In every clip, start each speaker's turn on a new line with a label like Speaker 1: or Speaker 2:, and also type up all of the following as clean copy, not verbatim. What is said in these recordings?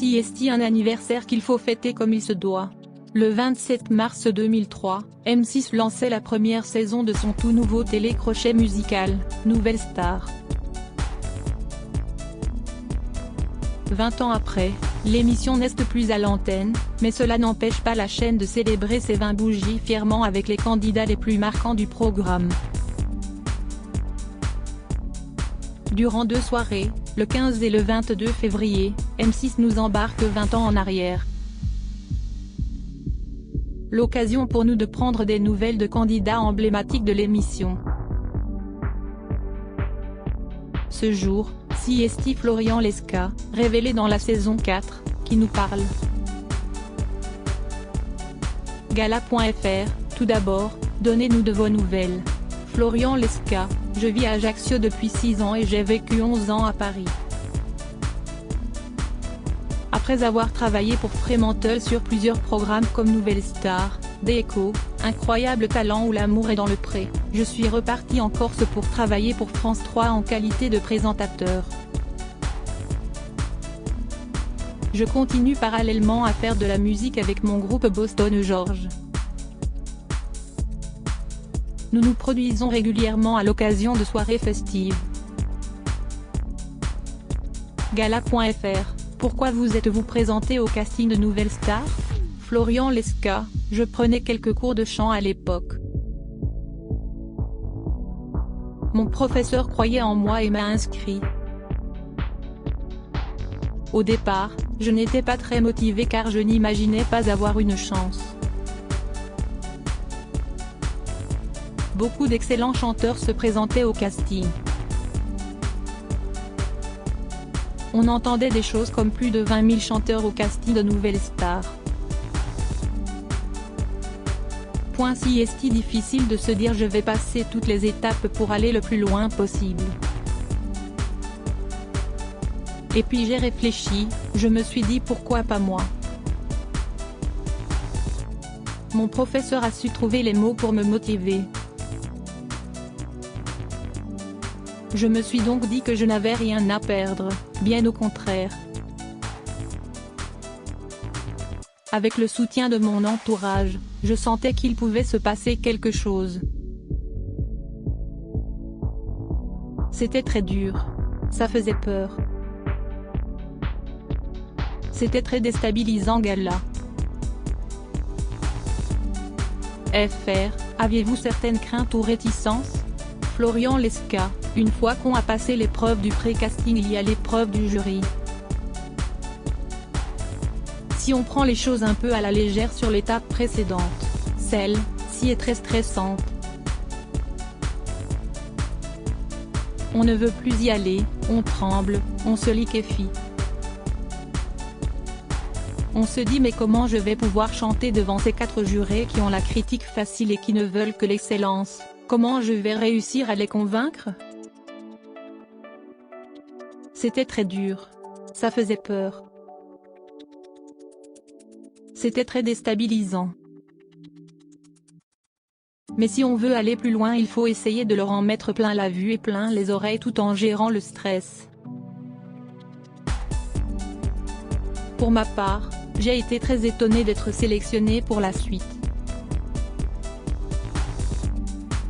Speaker 1: CST, un anniversaire qu'il faut fêter comme il se doit. Le 27 mars 2003, M6 lançait la première saison de son tout nouveau télécrochet musical, Nouvelle Star. 20 ans après, l'émission n'est plus à l'antenne, mais cela n'empêche pas la chaîne de célébrer ses 20 bougies fièrement avec les candidats les plus marquants du programme. Durant 2 soirées, le 15 et le 22 février, M6 nous embarque 20 ans en arrière. L'occasion pour nous de prendre des nouvelles de candidats emblématiques de l'émission. Ce jour, CST Florian Lescas, révélé dans la saison 4, qui nous parle. Gala.fr, tout d'abord, donnez-nous de vos nouvelles. Florian Lescas, je vis à Ajaccio depuis 6 ans et j'ai vécu 11 ans à Paris. Après avoir travaillé pour Fremantle sur plusieurs programmes comme Nouvelle Star, Déco, Incroyable Talent ou L'amour est dans le pré, je suis reparti en Corse pour travailler pour France 3 en qualité de présentateur. Je continue parallèlement à faire de la musique avec mon groupe Boston George. Nous nous produisons régulièrement à l'occasion de soirées festives. Gala.fr, pourquoi vous êtes-vous présenté au casting de Nouvelle Star? Florian Lescas, je prenais quelques cours de chant à l'époque. Mon professeur croyait en moi et m'a inscrit. Au départ, je n'étais pas très motivé car je n'imaginais pas avoir une chance. Beaucoup d'excellents chanteurs se présentaient au casting. On entendait des choses comme plus de 20 000 chanteurs au casting de Nouvelle Star. CST, difficile de se dire je vais passer toutes les étapes pour aller le plus loin possible. Et puis j'ai réfléchi, je me suis dit pourquoi pas moi. Mon professeur a su trouver les mots pour me motiver. Je me suis donc dit que je n'avais rien à perdre, bien au contraire. Avec le soutien de mon entourage, je sentais qu'il pouvait se passer quelque chose. C'était très dur. Ça faisait peur. C'était très déstabilisant. Gala. FR, aviez-vous certaines craintes ou réticences? Florian Lescas, une fois qu'on a passé l'épreuve du pré-casting, il y a l'épreuve du jury. Si on prend les choses un peu à la légère sur l'étape précédente, celle-ci est très stressante. On ne veut plus y aller, on tremble, on se liquéfie. On se dit mais comment je vais pouvoir chanter devant ces 4 jurés qui ont la critique facile et qui ne veulent que l'excellence, comment je vais réussir à les convaincre? C'était très dur. Ça faisait peur. C'était très déstabilisant. Mais si on veut aller plus loin, il faut essayer de leur en mettre plein la vue et plein les oreilles tout en gérant le stress. Pour ma part, j'ai été très étonnée d'être sélectionnée pour la suite.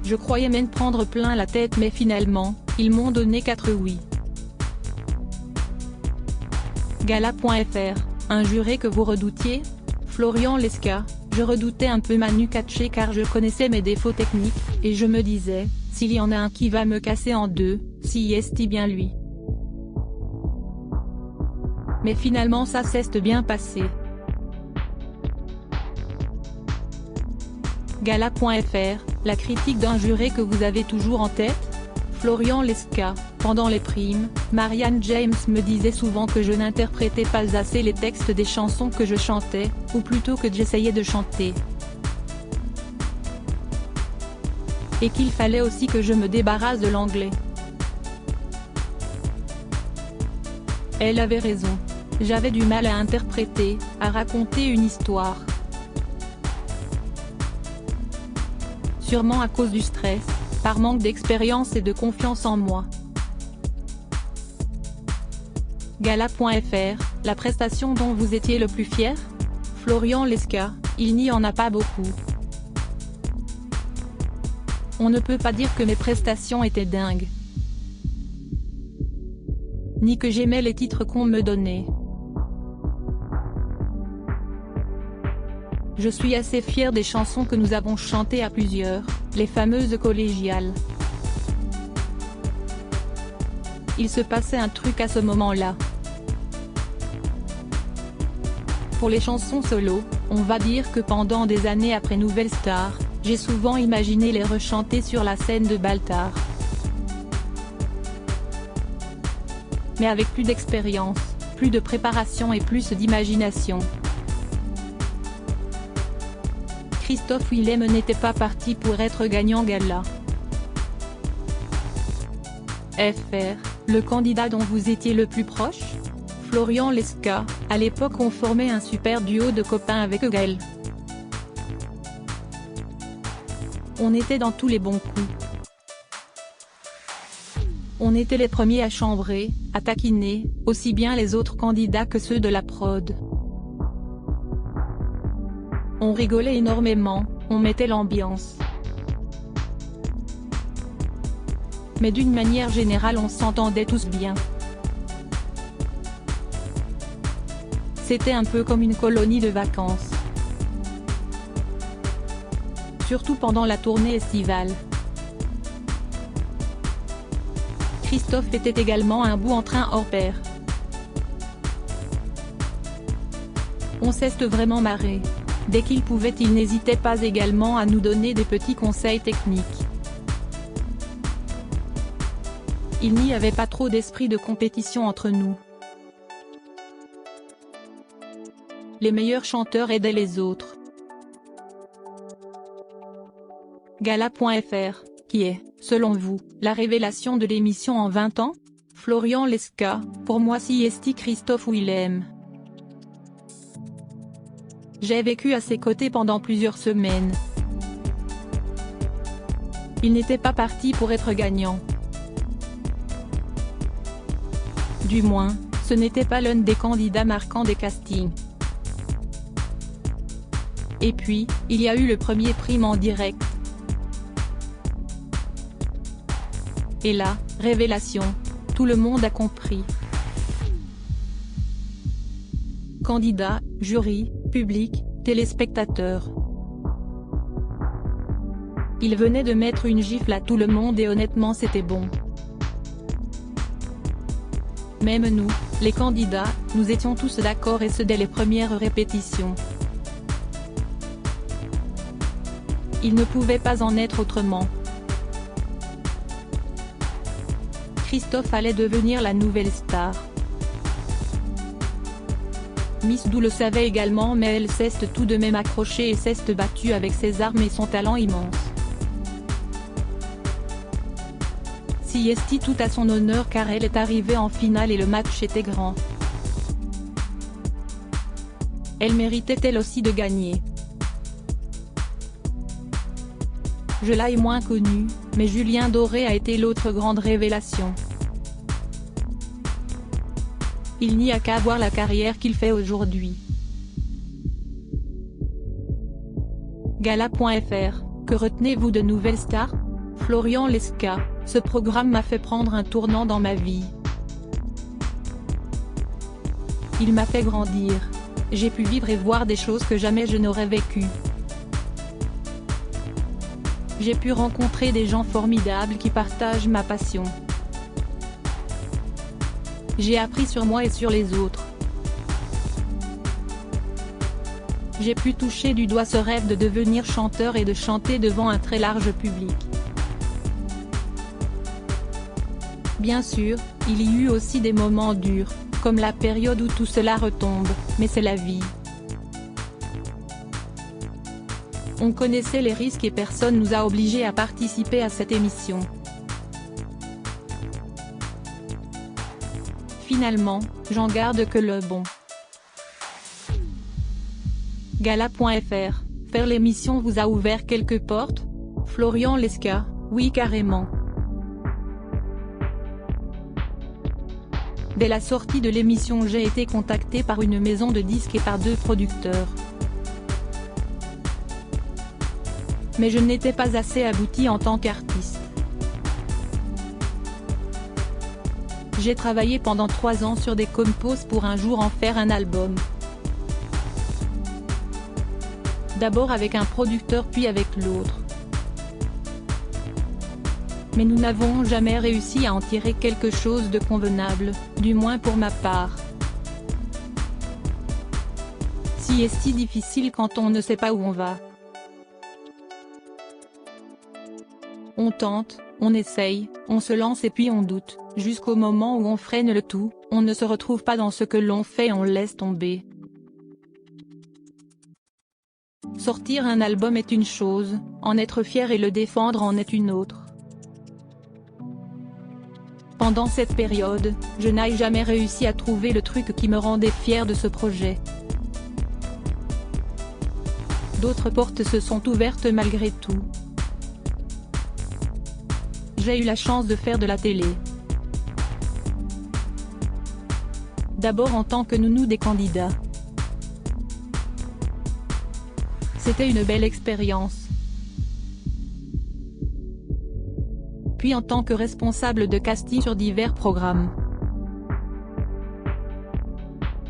Speaker 1: Je croyais même prendre plein la tête mais finalement, ils m'ont donné 4 oui. Gala.fr, un juré que vous redoutiez? Florian Lescas, je redoutais un peu Manu Katché car je connaissais mes défauts techniques, et je me disais, s'il y en a un qui va me casser en deux, CST bien lui. Mais finalement ça s'est bien passé. Gala.fr, la critique d'un juré que vous avez toujours en tête? Florian Lescas, pendant les primes, Marianne James me disait souvent que je n'interprétais pas assez les textes des chansons que je chantais, ou plutôt que j'essayais de chanter. Et qu'il fallait aussi que je me débarrasse de l'anglais. Elle avait raison. J'avais du mal à interpréter, à raconter une histoire. Sûrement à cause du stress, par manque d'expérience et de confiance en moi. Gala.fr, La prestation dont vous étiez le plus fier? Florian Lescure: il n'y en a pas beaucoup. On ne peut pas dire que mes prestations étaient dingues. Ni que j'aimais les titres qu'on me donnait. Je suis assez fier des chansons que nous avons chantées à plusieurs, les fameuses collégiales. Il se passait un truc à ce moment-là. Pour les chansons solo, on va dire que pendant des années après Nouvelle Star, j'ai souvent imaginé les rechanter sur la scène de Baltar. Mais avec plus d'expérience, plus de préparation et plus d'imagination. Christophe Willem n'était pas parti pour être gagnant gala. FR, le candidat dont vous étiez le plus proche? Florian Lescure: à l'époque on formait un super duo de copains avec Gaël. On était dans tous les bons coups. On était les premiers à chambrer, à taquiner, aussi bien les autres candidats que ceux de la prod. On rigolait énormément, on mettait l'ambiance. Mais d'une manière générale on s'entendait tous bien. C'était un peu comme une colonie de vacances. Surtout pendant la tournée estivale. Christophe était également un bout en train hors pair. On s'est vraiment marré. Dès qu'il pouvait, il n'hésitait pas également à nous donner des petits conseils techniques. Il n'y avait pas trop d'esprit de compétition entre nous. Les meilleurs chanteurs aidaient les autres. Gala.fr, qui est, selon vous, la révélation de l'émission en 20 ans? Florian Lescure: pour moi c'est Christophe Willem. J'ai vécu à ses côtés pendant plusieurs semaines. Il n'était pas parti pour être gagnant. Du moins, ce n'était pas l'un des candidats marquants des castings. Et puis, il y a eu le premier prime en direct. Et là, révélation, tout le monde a compris. Candidats, jury, public, téléspectateurs. Il venait de mettre une gifle à tout le monde et honnêtement c'était bon. Même nous, les candidats, nous étions tous d'accord et ce dès les premières répétitions. Il ne pouvait pas en être autrement. Christophe allait devenir la nouvelle star. Miss Dou le savait également mais elle s'est tout de même accrochée et s'est battue avec ses armes et son talent immense. Si est tout à son honneur car elle est arrivée en finale et le match était grand. Elle méritait elle aussi de gagner. Je l'ai moins connu, mais Julien Doré a été l'autre grande révélation. Il n'y a qu'à voir la carrière qu'il fait aujourd'hui. Gala.fr, que retenez-vous de Nouvelle Star? Florian Lescure: ce programme m'a fait prendre un tournant dans ma vie. Il m'a fait grandir. J'ai pu vivre et voir des choses que jamais je n'aurais vécues. J'ai pu rencontrer des gens formidables qui partagent ma passion. J'ai appris sur moi et sur les autres. J'ai pu toucher du doigt ce rêve de devenir chanteur et de chanter devant un très large public. Bien sûr, il y eut aussi des moments durs, comme la période où tout cela retombe, mais c'est la vie. On connaissait les risques et personne nous a obligés à participer à cette émission. Finalement, j'en garde que le bon. Gala.fr, faire l'émission vous a ouvert quelques portes? Florian Lescure: oui carrément. Dès la sortie de l'émission, j'ai été contacté par une maison de disques et par 2 producteurs. Mais je n'étais pas assez abouti en tant qu'artiste. J'ai travaillé pendant 3 ans sur des compos pour un jour en faire un album. D'abord avec un producteur puis avec l'autre. Mais nous n'avons jamais réussi à en tirer quelque chose de convenable, du moins pour ma part. Si est si difficile quand on ne sait pas où on va. On tente, on essaye, on se lance et puis on doute, jusqu'au moment où on freine le tout, on ne se retrouve pas dans ce que l'on fait, on laisse tomber. Sortir un album est une chose, en être fier et le défendre en est une autre. Pendant cette période, je n'ai jamais réussi à trouver le truc qui me rendait fier de ce projet. D'autres portes se sont ouvertes malgré tout. J'ai eu la chance de faire de la télé. D'abord en tant que nounou des candidats. C'était une belle expérience. Puis en tant que responsable de casting sur divers programmes.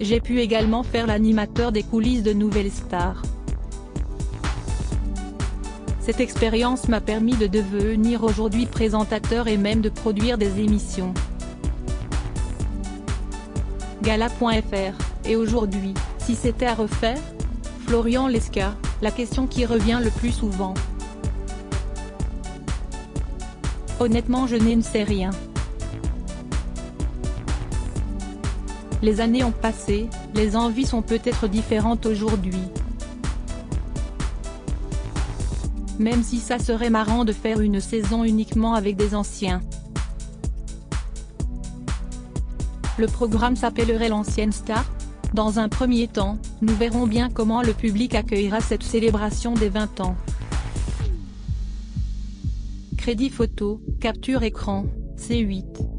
Speaker 1: J'ai pu également faire l'animateur des coulisses de Nouvelles Stars. Cette expérience m'a permis de devenir aujourd'hui présentateur et même de produire des émissions. Gala.fr, et aujourd'hui, si c'était à refaire? Florian Lescure, la question qui revient le plus souvent. Honnêtement, je ne sais rien. Les années ont passé, les envies sont peut-être différentes aujourd'hui. Même si ça serait marrant de faire une saison uniquement avec des anciens. Le programme s'appellerait l'Ancienne Star? Dans un premier temps, nous verrons bien comment le public accueillera cette célébration des 20 ans. Crédit photo, capture écran, C8.